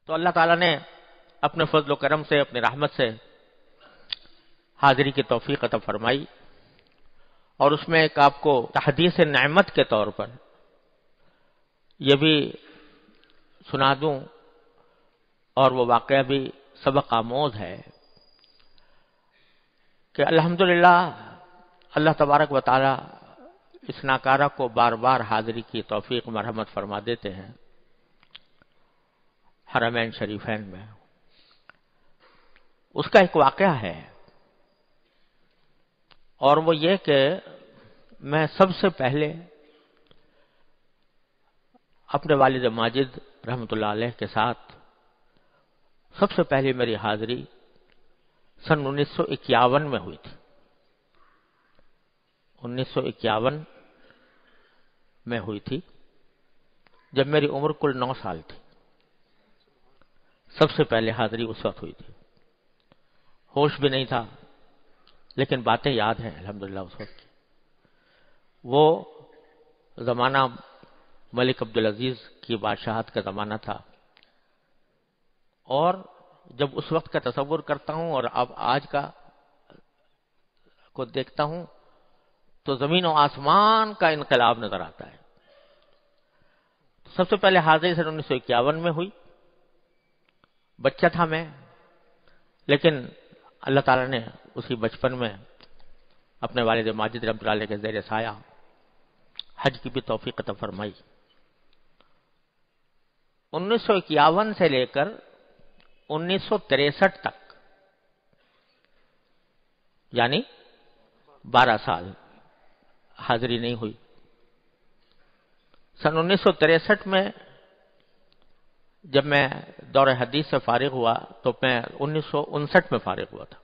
تو اللہ تعالیٰ نے اپنے فضل و کرم سے، اپنی رحمت سے حاضری کی توفیق عطا فرمائی، اور اس میں ایک آپ کو تحدیث نعمت کے طور پر یہ بھی سنا دوں، اور وہ واقعہ بھی سبق آموز ہے کہ الحمدللہ اللہ تبارک و تعالی اس ناکارہ کو بار بار حاضری کی توفیق مرحمت فرما دیتے ہیں حرمین شریفین میں۔ اس کا ایک واقعہ ہے، اور وہ یہ کہ میں سب سے پہلے اپنے والد ماجد رحمۃ اللہ علیہ کے ساتھ سب سے پہلے میری حاضری سن 1951 میں ہوئی تھی۔ 1951 میں ہوئی تھی، جب میری عمر کل 9 سال تھی۔ سب سے پہلے حاضری اس وقت ہوئی تھی، ہوش بھی نہیں تھا، لیکن باتیں یاد ہیں الحمدللہ اس وقت کی۔ وہ زمانہ ملک عبدالعزیز کی بادشاہت کا زمانہ تھا، اور جب اس وقت کا تصور کرتا ہوں اور اب آج کا کو دیکھتا ہوں تو زمین و آسمان کا انقلاب نظر آتا ہے۔ سب سے پہلے حاضری سن 1951 میں ہوئی، بچہ تھا میں، لیکن اللہ تعالیٰ نے اسی بچپن میں اپنے والد ماجد رحمۃ اللہ علیہ کے زیر سایہ حج کی بھی توفیق عطا فرمائی۔ 1951 سے لے کر 1963 تک، یعنی 12 سال حاضری نہیں ہوئی۔ سن 1963 میں جب میں دور حدیث سے فارغ ہوا تو میں 1959 میں فارغ ہوا تھا،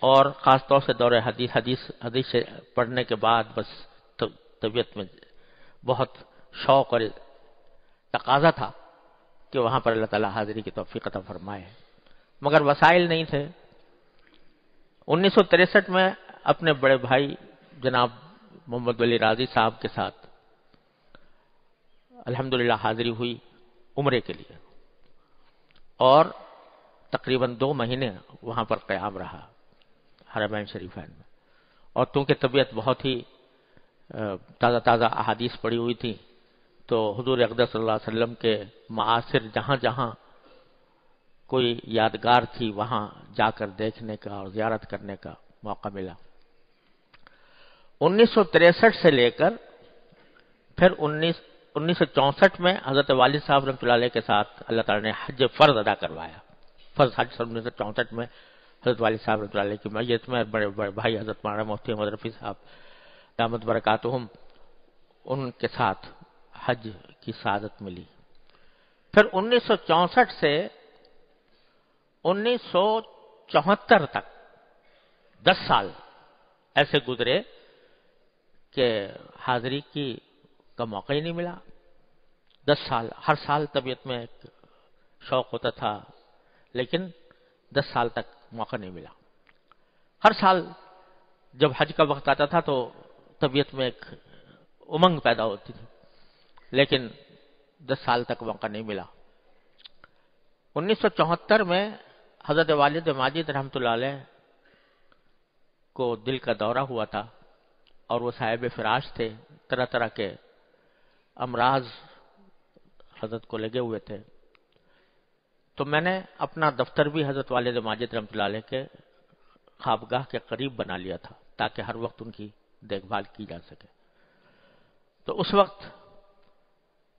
اور خاص طور سے دور حدیث سے پڑھنے کے بعد بس طبیعت میں بہت شوق اور تقاضا تھا کہ وہاں پر اللہ تعالیٰ حاضری کی توفیق عطا فرمائے، مگر وسائل نہیں تھے۔ 1963 میں اپنے بڑے بھائی جناب محمد ولی راضی صاحب کے ساتھ الحمدللہ حاضری ہوئی عمرے کے لیے، اور تقریباً 2 مہینے وہاں پر قیام رہا حرمین شریفین میں۔ اور چونکہ طبیعت بہت ہی تازہ احادیث پڑھی ہوئی تھی، تو حضور اقدس صلی اللہ علیہ وسلم کے معاصر جہاں جہاں کوئی یادگار تھی وہاں جا کر دیکھنے کا اور زیارت کرنے کا موقع ملا۔ 1963 سے لے کر پھر 1964 میں حضرت والد صاحب رحمۃ اللہ علیہ کے ساتھ اللہ تعالیٰ نے حج فرض ادا کروایا۔ فرض حج 1964 میں حضرت والد صاحب رحمۃ اللہ علیہ کی میت میں بڑے بڑے بھائی حضرت مولانا مفتی احمد رفیع صاحب دامت برکاتہم، ان کے ساتھ حج کی سعادت ملی۔ پھر 1964 سے 1974 تک 10 سال ایسے گزرے کہ حاضری کا موقع ہی نہیں ملا۔ 10 سال، ہر سال طبیعت میں ایک شوق ہوتا تھا، لیکن 10 سال تک موقع نہیں ملا۔ ہر سال جب حج کا وقت آتا تھا تو طبیعت میں ایک امنگ پیدا ہوتی تھی، لیکن 10 سال تک موقع نہیں ملا۔ 1974 میں حضرت والد ماجد رحمۃ اللہ علیہ کو دل کا دورہ ہوا تھا، اور وہ صاحب فراش تھے، طرح طرح کے امراض حضرت کو لگے ہوئے تھے۔ تو میں نے اپنا دفتر بھی حضرت والد ماجد رحمۃ اللہ علیہ کے خوابگاہ کے قریب بنا لیا تھا، تاکہ ہر وقت ان کی دیکھ بھال کی جا سکے۔ تو اس وقت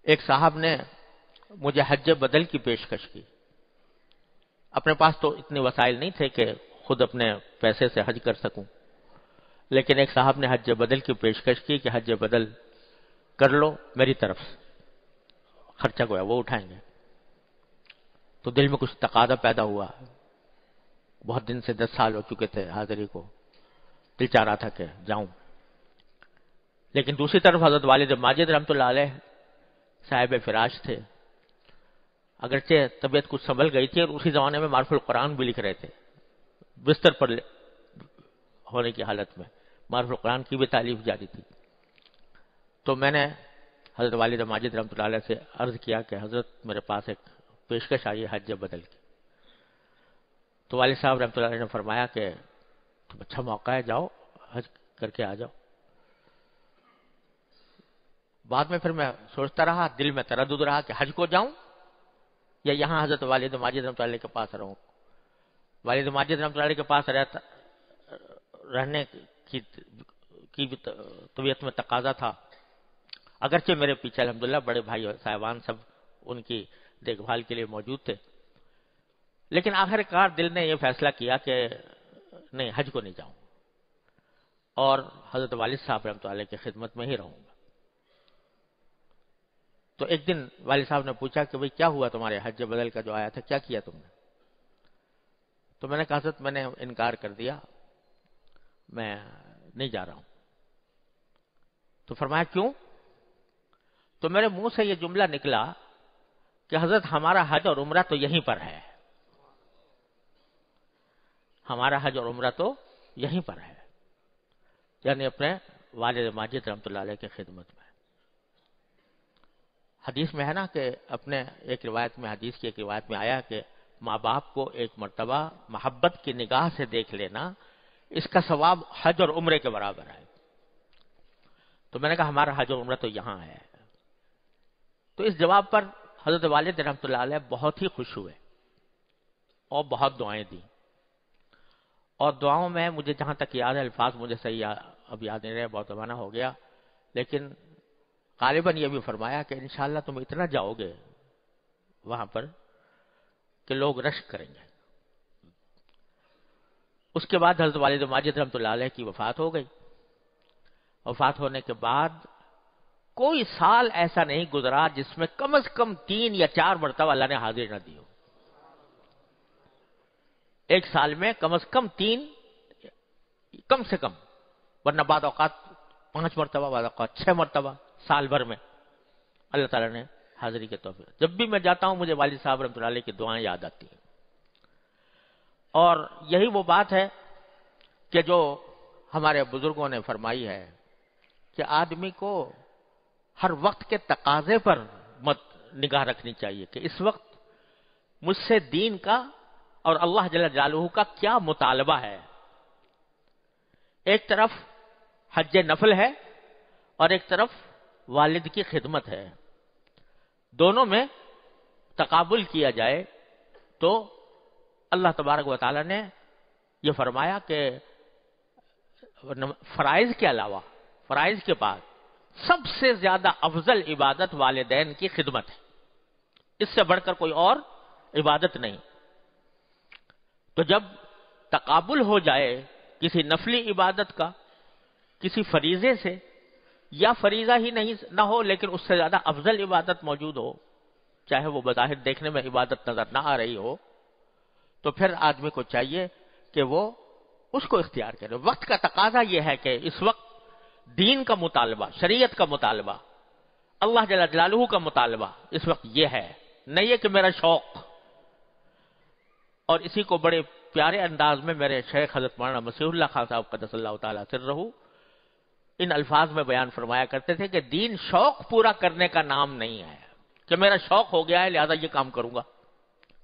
ایک صاحب نے مجھے حج بدل کی پیشکش کی۔ اپنے پاس تو اتنے وسائل نہیں تھے کہ خود اپنے پیسے سے حج کر سکوں، لیکن ایک صاحب نے حج بدل کی پیشکش کی کہ حج بدل کر لو میری طرف سے، خرچہ گویا وہ اٹھائیں گے۔ تو دل میں کچھ تقاضا پیدا ہوا، بہت دن سے 10 سال ہو چکے تھے حاضری کو، دل چاہ رہا تھا کہ جاؤں۔ لیکن دوسری طرف حضرت والد ماجد رحمۃ اللہ علیہ صاحب فراش تھے، اگرچہ طبیعت کچھ سنبھل گئی تھی، اور اسی زمانے میں معرف القرآن بھی لکھ رہے تھے، بستر پر ہونے کی حالت میں معرف القرآن کی بھی تعلیف جاری تھی۔ تو میں نے حضرت والد ماجد رحمۃ اللہ علیہ سے عرض کیا کہ حضرت میرے پاس ایک پیشکش آئی حج بدل کی. تو والد صاحب رحمۃ اللہ علیہ نے فرمایا کہ تم اچھا موقع ہے، جاؤ حج کر کے آ جاؤ. بعد میں پھر میں سوچتا رہا، دل میں تردد رہا کہ حج کو جاؤں یا یہاں حضرت والد ماجد رحمۃ اللہ علیہ کے پاس رہوں. والد ماجد رحمۃ اللہ علیہ کے پاس رہنے کی طبیعت میں تقاضا تھا، اگرچہ میرے پیچھے الحمدللہ بڑے بھائی صاحبان سب ان کی دیکھ بھال کے لیے موجود تھے، لیکن آخر کار دل نے یہ فیصلہ کیا کہ نہیں، حج کو نہیں جاؤں اور حضرت والد صاحب رحمۃ اللہ علیہ کی خدمت میں ہی رہوں گا. تو ایک دن والد صاحب نے پوچھا کہ بھئی کیا ہوا تمہارے حج بدل کا جو آیا تھا، کیا کیا تم نے؟ تو میں نے کہا حضرت میں نے انکار کر دیا، میں نہیں جا رہا ہوں. تو فرمایا کیوں؟ تو میرے منہ سے یہ جملہ نکلا کہ حضرت ہمارا حج اور عمرہ تو یہیں پر ہے، ہمارا حج اور عمرہ تو یہیں پر ہے، یعنی اپنے والد ماجد رحمۃ اللہ علیہ کی خدمت میں. حدیث میں ہے نا کہ اپنے ایک روایت میں، حدیث کی ایک روایت میں آیا کہ ماں باپ کو ایک مرتبہ محبت کی نگاہ سے دیکھ لینا، اس کا ثواب حج اور عمرے کے برابر ہے. تو میں نے کہا ہمارا حج اور عمرہ تو یہاں ہے. تو اس جواب پر حضرت والد رحمۃ اللہ علیہ بہت ہی خوش ہوئے اور بہت دعائیں دیں. اور دعاؤں میں مجھے جہاں تک یاد ہے، الفاظ مجھے صحیح اب یاد نہیں رہے، بہت زمانہ ہو گیا، لیکن غالباً یہ بھی فرمایا کہ انشاءاللہ تم اتنا جاؤ گے وہاں پر کہ لوگ رشک کریں گے. اس کے بعد حضرت والد ماجد رحمۃ اللہ علیہ کی وفات ہو گئی. وفات ہونے کے بعد کوئی سال ایسا نہیں گزرا جس میں کم از کم 3 یا 4 مرتبہ اللہ نے حاضری نہ دی ہو. ایک سال میں کم از کم 3، کم سے کم، ورنہ بعض اوقات 5 مرتبہ، بعض اوقات 6 مرتبہ سال بھر میں اللہ تعالیٰ نے حاضری کے توفیق. جب بھی میں جاتا ہوں مجھے والد صاحب رحمۃ اللہ علیہ کی دعائیں یاد آتی ہیں. اور یہی وہ بات ہے کہ جو ہمارے بزرگوں نے فرمائی ہے کہ آدمی کو ہر وقت کے تقاضے پر مت نگاہ رکھنی چاہیے کہ اس وقت مجھ سے دین کا اور اللہ جل جلالہ کا کیا مطالبہ ہے. ایک طرف حج نفل ہے اور ایک طرف والد کی خدمت ہے، دونوں میں تقابل کیا جائے تو اللہ تبارک و تعالی نے یہ فرمایا کہ فرائض کے علاوہ، فرائض کے بعد سب سے زیادہ افضل عبادت والدین کی خدمت ہے، اس سے بڑھ کر کوئی اور عبادت نہیں. تو جب تقابل ہو جائے کسی نفلی عبادت کا کسی فریضے سے، یا فریضہ ہی نہیں نہ ہو لیکن اس سے زیادہ افضل عبادت موجود ہو، چاہے وہ بظاہر دیکھنے میں عبادت نظر نہ آ رہی ہو، تو پھر آدمی کو چاہیے کہ وہ اس کو اختیار کرے. وقت کا تقاضا یہ ہے کہ اس وقت دین کا مطالبہ، شریعت کا مطالبہ، اللہ جل جلالہ کا مطالبہ اس وقت یہ ہے، نہیں یہ کہ میرا شوق. اور اسی کو بڑے پیارے انداز میں میرے شیخ حضرت مولانا مسیح اللہ خان صاحب قدس اللہ تعالی سرہ ان الفاظ میں بیان فرمایا کرتے تھے کہ دین شوق پورا کرنے کا نام نہیں ہے کہ میرا شوق ہو گیا ہے لہذا یہ کام کروں گا.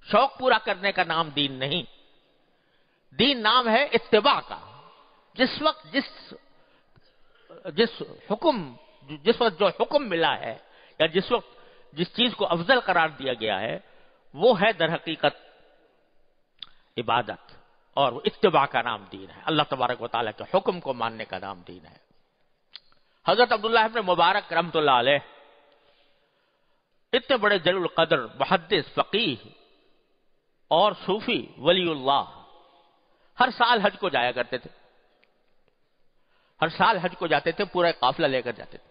شوق پورا کرنے کا نام دین نہیں. دین نام ہے اتباع کا. جس وقت جس وقت جو حکم ملا ہے یا جس وقت جس چیز کو افضل قرار دیا گیا ہے وہ ہے در حقیقت عبادت، اور وہ اتباع کا نام دین ہے. اللہ تبارک و تعالیٰ کے حکم کو ماننے کا نام دین ہے. حضرت عبداللہ ابن مبارک رحمۃ اللہ علیہ اتنے بڑے جلیل القدر محدث، فقیہ اور صوفی ولی اللہ ہر سال حج کو جایا کرتے تھے. ہر سال حج کو جاتے تھے، پورا قافلہ لے کر جاتے تھے.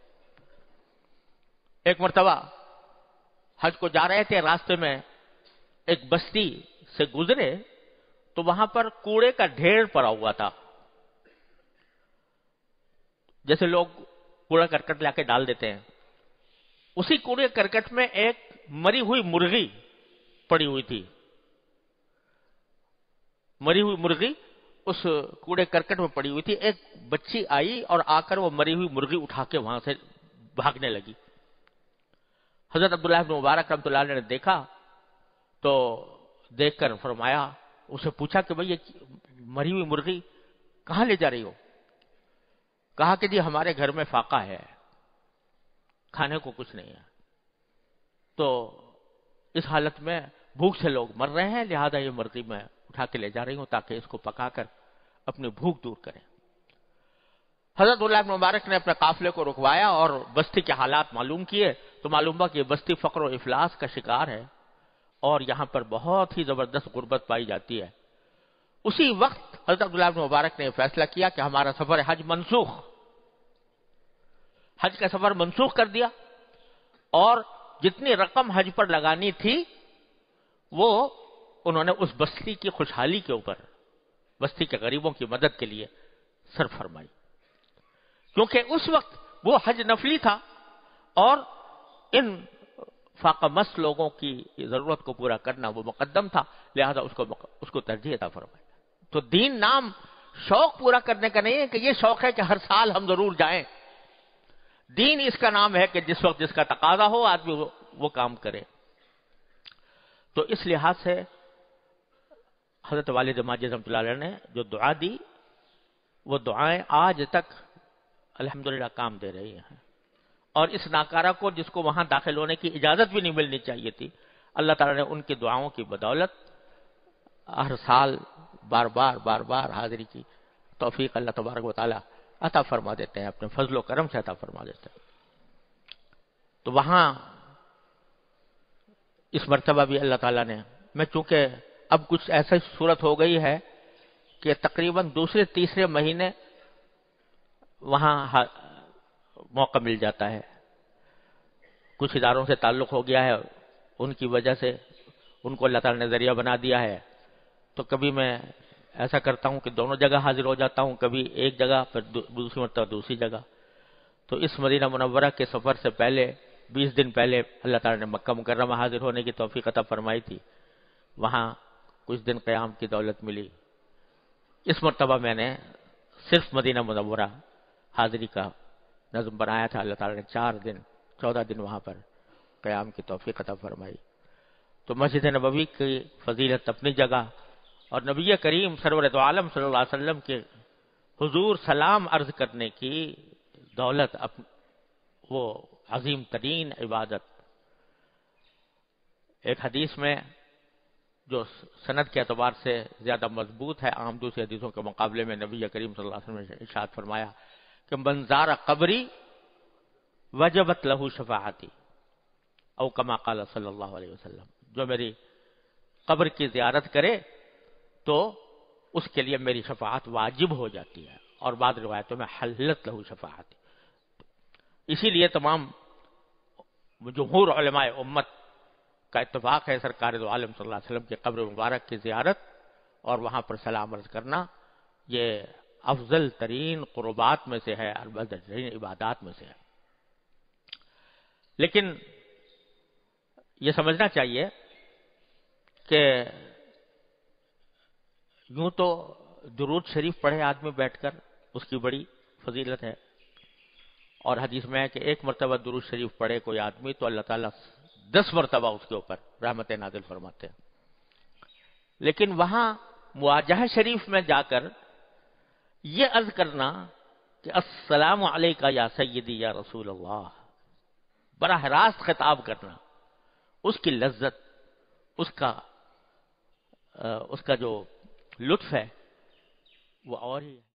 ایک مرتبہ حج کو جا رہے تھے، راستے میں ایک بستی سے گزرے تو وہاں پر کوڑے کا ڈھیر پڑا ہوا تھا. جیسے لوگ کوڑا کرکٹ لا کے ڈال دیتے ہیں، اسی کوڑے کرکٹ میں ایک مری ہوئی مرغی پڑی ہوئی تھی. مری ہوئی مرغی اس کوڑے کرکٹ میں پڑی ہوئی تھی. ایک بچی آئی اور آ کر وہ مری ہوئی مرغی اٹھا کے وہاں سے بھاگنے لگی. حضرت عبداللہ بن مبارک رحمۃ اللہ علیہ نے دیکھا تو دیکھ کر فرمایا، اسے پوچھا کہ بھئی یہ مری ہوئی مرغی کہاں لے جا رہی ہو؟ کہا کہ جی ہمارے گھر میں فاقہ ہے، کھانے کو کچھ نہیں ہے، تو اس حالت میں بھوک سے لوگ مر رہے ہیں، لہذا یہ مرغی میں اٹھا کے لے جا رہی ہوں تاکہ اس کو پکا کر اپنی بھوک دور کریں۔ حضرت عبداللہ بن مبارک نے اپنے قافلے کو رکوایا اور بستی کے حالات معلوم کیے تو معلوم ہوا کہ یہ بستی فقر و افلاس کا شکار ہے اور یہاں پر بہت ہی زبردست غربت پائی جاتی ہے۔ اسی وقت حضرت عبداللہ بن مبارک نے یہ فیصلہ کیا کہ ہمارا سفر حج منسوخ، حج کا سفر منسوخ کر دیا، اور جتنی رقم حج پر لگانی تھی وہ انہوں نے اس بستی کی خوشحالی کے اوپر، بستی کے غریبوں کی مدد کے لیے صرف فرمائی، کیونکہ اس وقت وہ حج نفلی تھا اور ان فاقہ مست لوگوں کی ضرورت کو پورا کرنا وہ مقدم تھا، لہذا اس کو ترجیح عطا فرمائی۔ تو دین نام شوق پورا کرنے کا نہیں ہے کہ یہ شوق ہے کہ ہر سال ہم ضرور جائیں، دین اس کا نام ہے کہ جس وقت جس کا تقاضا ہو آدمی وہ کام کرے۔ تو اس لحاظ سے حضرت والد ماجد رحمۃ اللہ علیہ نے جو دعا دی وہ دعائیں آج تک الحمدللہ کام دے رہی ہیں، اور اس ناکارہ کو جس کو وہاں داخل ہونے کی اجازت بھی نہیں ملنی چاہیے تھی، اللہ تعالیٰ نے ان کی دعاؤں کی بدولت ہر سال بار بار حاضری کی توفیق اللہ تبارک و تعالیٰ عطا فرما دیتے ہیں، اپنے فضل و کرم سے عطا فرما دیتے ہیں۔ تو وہاں اس مرتبہ بھی اللہ تعالیٰ نے، میں چونکہ اب کچھ ایسی صورت ہو گئی ہے کہ تقریباً دوسرے تیسرے مہینے وہاں موقع مل جاتا ہے، کچھ اداروں سے تعلق ہو گیا ہے، ان کی وجہ سے ان کو اللہ تعالیٰ نے ذریعہ بنا دیا ہے، تو کبھی میں ایسا کرتا ہوں کہ دونوں جگہ حاضر ہو جاتا ہوں، کبھی ایک جگہ پھر دوسری مرتبہ دوسری جگہ۔ تو اس مدینہ منورہ کے سفر سے پہلے 20 دن پہلے اللہ تعالیٰ نے مکہ مکرمہ حاضر ہونے کی توفیق عطا فرمائی تھی، وہاں کچھ دن قیام کی دولت ملی۔ اس مرتبہ میں نے صرف مدینہ منورہ حاضری کا نظم بنایا تھا، اللہ تعالیٰ نے 14 دن وہاں پر قیام کی توفیق عطا فرمائی۔ تو مسجد نبوی کی فضیلت اپنی جگہ، اور نبی کریم سرور دو عالم صلی اللہ علیہ وسلم کے حضور سلام عرض کرنے کی دولت، وہ عظیم ترین عبادت۔ ایک حدیث میں جو سند کے اعتبار سے زیادہ مضبوط ہے عام دوسری حدیثوں کے مقابلے میں، نبی کریم صلی اللہ علیہ وسلم نے ارشاد فرمایا کہ من زار قبری وجبت لہ شفاعتی، او کما قال صلی اللہ علیہ وسلم، جو میری قبر کی زیارت کرے تو اس کے لیے میری شفاعت واجب ہو جاتی ہے، اور بعض روایتوں میں حلت لہ شفاعتی۔ اسی لیے تمام جمہور علماء امت کا اتفاق ہے سرکار دو عالم صلی اللہ علیہ وسلم کی قبر مبارک کی زیارت اور وہاں پر سلام عرض کرنا یہ افضل ترین قربات میں سے ہے، افضل ترین عبادات میں سے ہے۔ لیکن یہ سمجھنا چاہیے کہ یوں تو درود شریف پڑھے آدمی بیٹھ کر اس کی بڑی فضیلت ہے، اور حدیث میں ہے کہ ایک مرتبہ درود شریف پڑھے کوئی آدمی تو اللہ تعالیٰ 10 مرتبہ اس کے اوپر رحمت نازل فرماتے ہیں۔ لیکن وہاں مواجہہ شریف میں جا کر یہ عرض کرنا کہ السلام علیکہ یا سیدی یا رسول اللہ، براہ راست خطاب کرنا، اس کی لذت، اس کا جو لطف ہے وہ اور ہی ہے۔